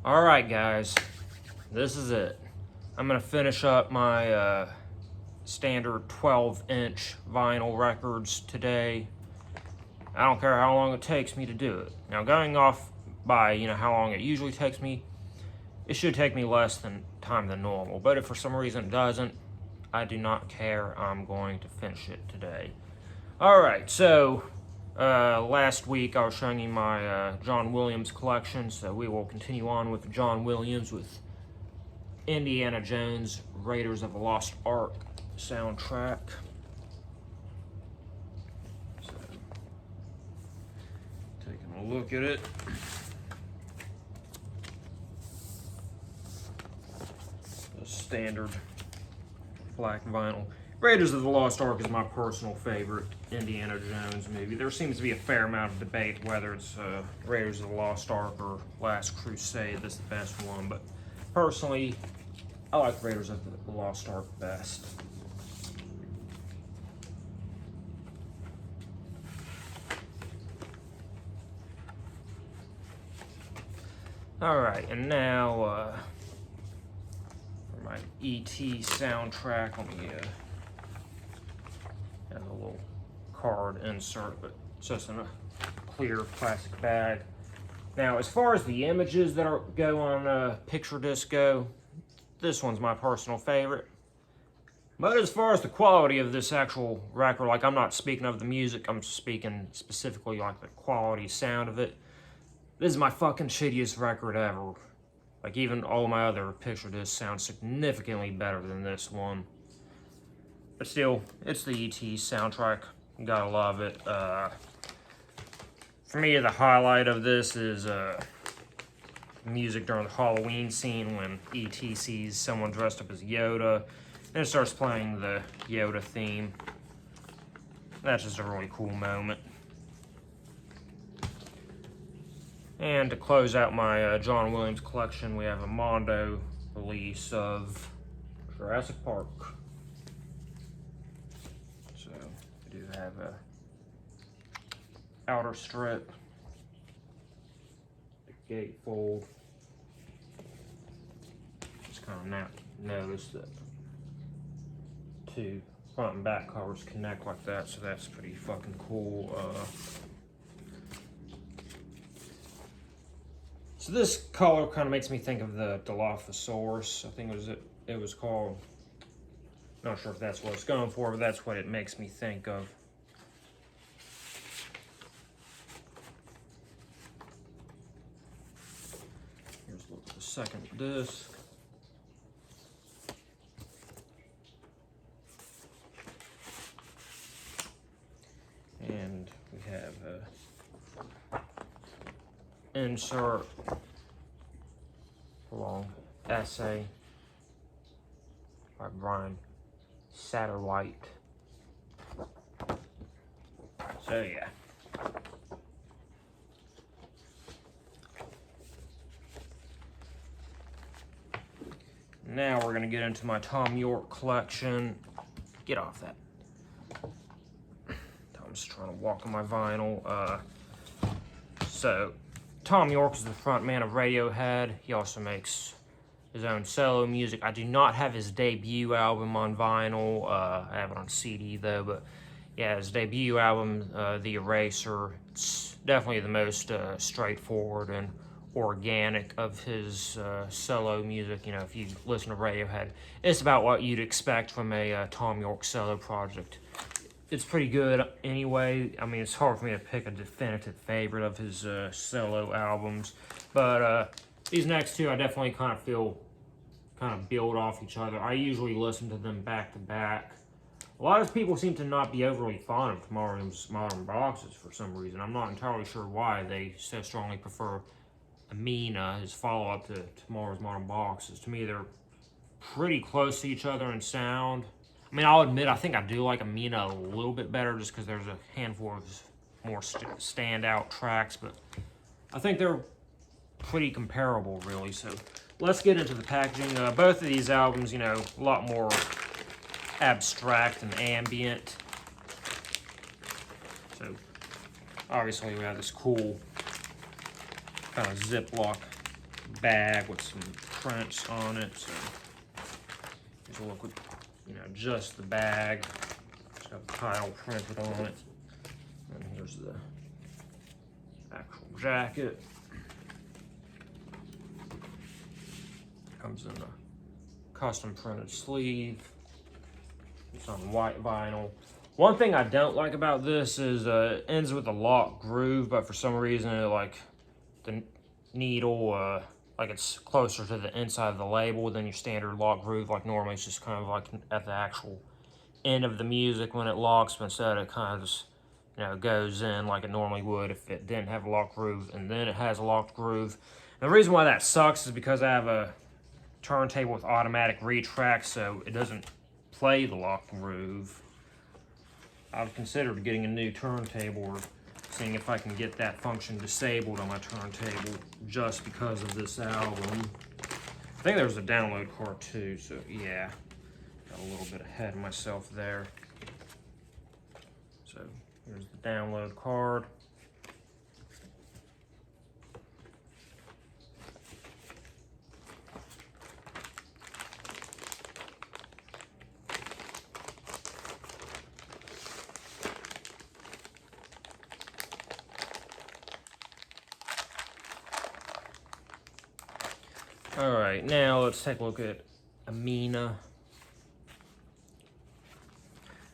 Alright guys, this is it. I'm gonna finish up my standard 12-inch vinyl records today. I don't care how long it takes me to do it. Now going off by how long it usually takes me, it should take me less time than normal, but if for some reason it doesn't, I do not care. I'm going to finish it today. Alright, so last week I was showing you my John Williams collection, so we will continue on with John Williams with Indiana Jones, Raiders of the Lost Ark soundtrack. So, taking a look at it. The standard black vinyl. Raiders of the Lost Ark is my personal favorite Indiana Jones movie. There seems to be a fair amount of debate whether it's Raiders of the Lost Ark or Last Crusade that's the best one, but personally, I like Raiders of the Lost Ark best. Alright, and now for my E.T. soundtrack, let me have a little card insert, but it's just in a clear plastic bag. Now, as far as the images that go on Picture Disc go, this one's my personal favorite. But as far as the quality of this actual record, like I'm not speaking of the music, I'm speaking specifically like the quality sound of it. This is my fucking shittiest record ever. Like even all my other Picture Discs sound significantly better than this one. But still, it's the E.T. soundtrack. You gotta love it. For me, the highlight of this is music during the Halloween scene when E.T. sees someone dressed up as Yoda, and it starts playing the Yoda theme. That's just a really cool moment. And to close out my John Williams collection, we have a Mondo release of Jurassic Park. So, we do have a outer strip, the gatefold. Just kind of now notice that two front and back covers connect like that, so that's pretty fucking cool. So this color kind of makes me think of the Dilophosaurus. I think it was called. Not sure if that's what it's going for, but that's what it makes me think of. Here's a look at the second disc. And we have insert long essay by Brian Satterwhite. So yeah. Now we're gonna get into my Thom Yorke collection. Get off that. Tom's trying to walk on my vinyl. So Thom Yorke is the front man of Radiohead. He also makes his own solo music. I do not have his debut album on vinyl. I have it on CD though, but yeah, his debut album, The Eraser, it's definitely the most straightforward and organic of his solo music. You know, if you listen to Radiohead, it's about what you'd expect from a Thom Yorke solo project. It's pretty good anyway. I mean, it's hard for me to pick a definitive favorite of his solo albums, but these next two I definitely kind of feel build off each other. I usually listen to them back to back. A lot of people seem to not be overly fond of Tomorrow's Modern Boxes for some reason. I'm not entirely sure why they so strongly prefer Amina, his follow-up to Tomorrow's Modern Boxes. To me, they're pretty close to each other in sound. I mean, I'll admit, I think I do like Amina a little bit better just because there's a handful of more standout tracks, but I think they're pretty comparable, really. So let's get into the packaging. Both of these albums, you know, a lot more abstract and ambient. So obviously we have this cool kind of Ziploc bag with some prints on it. So here's a look at, just the bag. It's got the title printed on it. And here's the actual jacket. Comes in a custom printed sleeve. It's on white vinyl. One thing I don't like about this is it ends with a lock groove, but for some reason, the needle, it's closer to the inside of the label than your standard lock groove. Like normally it's just kind of like at the actual end of the music when it locks, but instead it kind of just, goes in like it normally would if it didn't have a lock groove, and then it has a locked groove. And the reason why that sucks is because I have a turntable with automatic retract, so it doesn't play the lock groove. I've considered getting a new turntable or seeing if I can get that function disabled on my turntable just because of this album. I think there's a download card too, so yeah, got a little bit ahead of myself there. So here's the download card. All right, now let's take a look at Amina.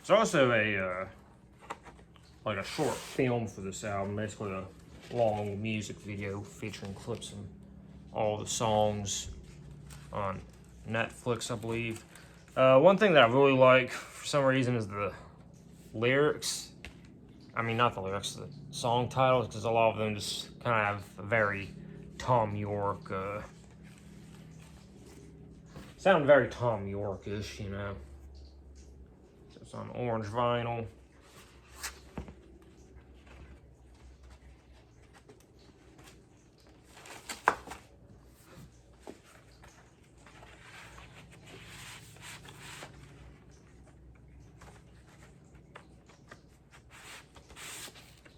It's also a short film for this album, basically a long music video featuring clips from all the songs on Netflix, I believe. One thing that I really like for some reason is the lyrics. I mean, not the lyrics, the song titles, because a lot of them just kind of have a very Thom Yorke, sound very Thom Yorke-ish, So it's on orange vinyl.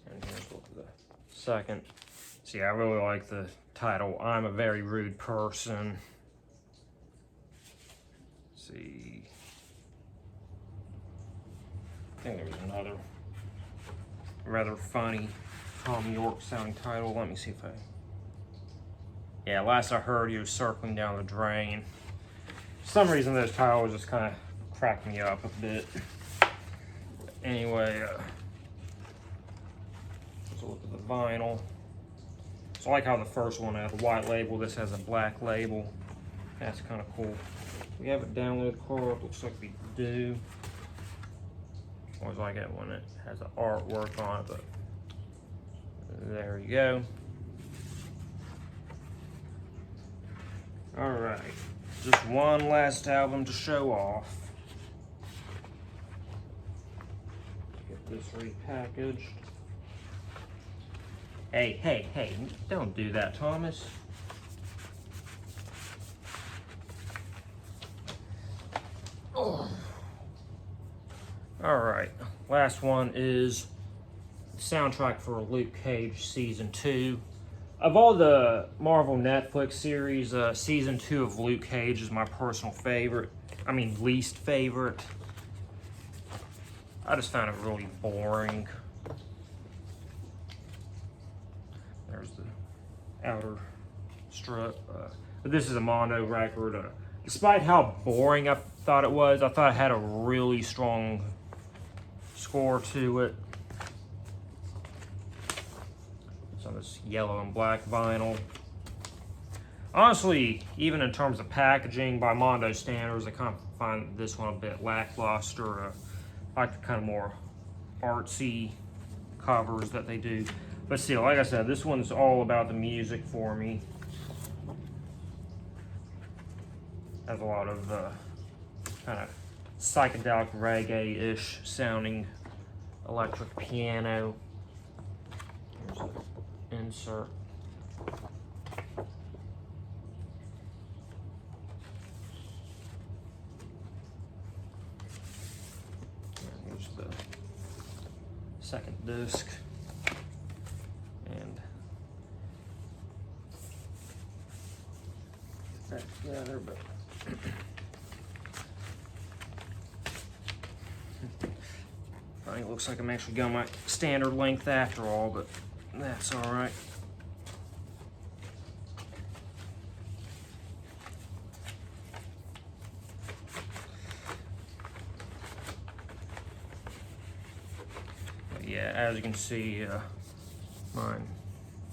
And here's look at the second. See, I really like the title, I'm a Very Rude Person. See, I think there was another rather funny Thom Yorke sounding title. Let me see if yeah, last I heard he was circling down the drain. For some reason those titles just kind of cracked me up a bit. Anyway, let's look at the vinyl. So I like how the first one had a white label, this has a black label. That's kind of cool. We have a download card, looks like we do. Always like it when it has the artwork on it, but there you go. All right, just one last album to show off. Get this repackaged. Hey, don't do that, Thomas. Oh. All right, last one is the soundtrack for Luke Cage Season 2. Of all the Marvel Netflix series, Season 2 of Luke Cage is my personal favorite. I mean, least favorite. I just found it really boring. There's the outer strip. But this is a mono record. Despite how boring I thought it was, I thought it had a really strong score to it. It's on this yellow and black vinyl. Honestly, even in terms of packaging, by Mondo standards, I kind of find this one a bit lackluster. I like the kind of more artsy covers that they do. But still, like I said, this one's all about the music for me. Has a lot of kind of psychedelic reggae-ish sounding electric piano. Here's the insert. And here's the second disc. And that together, but funny, it looks like I'm actually going my standard length after all, but that's all right. But yeah, as you can see, mine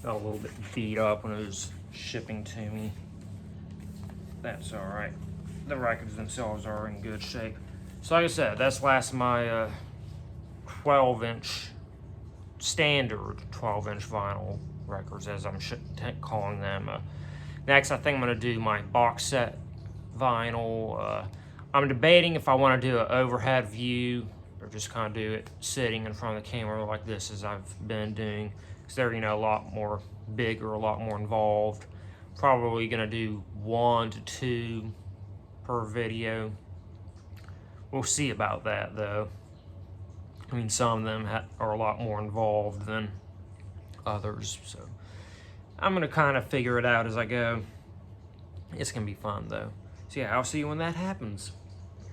got a little bit beat up when it was shipping to me. That's all right. The records themselves are in good shape. So like I said, that's last of my 12-inch, standard 12-inch vinyl records, as I'm calling them. Next, I think I'm gonna do my box set vinyl. I'm debating if I wanna do an overhead view or just kind of do it sitting in front of the camera like this, as I've been doing, because they're, you know, a lot more bigger, a lot more involved. Probably gonna do 1 to 2 per video. We'll see about that though. I mean, some of them are a lot more involved than others, so I'm gonna kind of figure it out as I go. It's gonna be fun though. So yeah, I'll see you when that happens.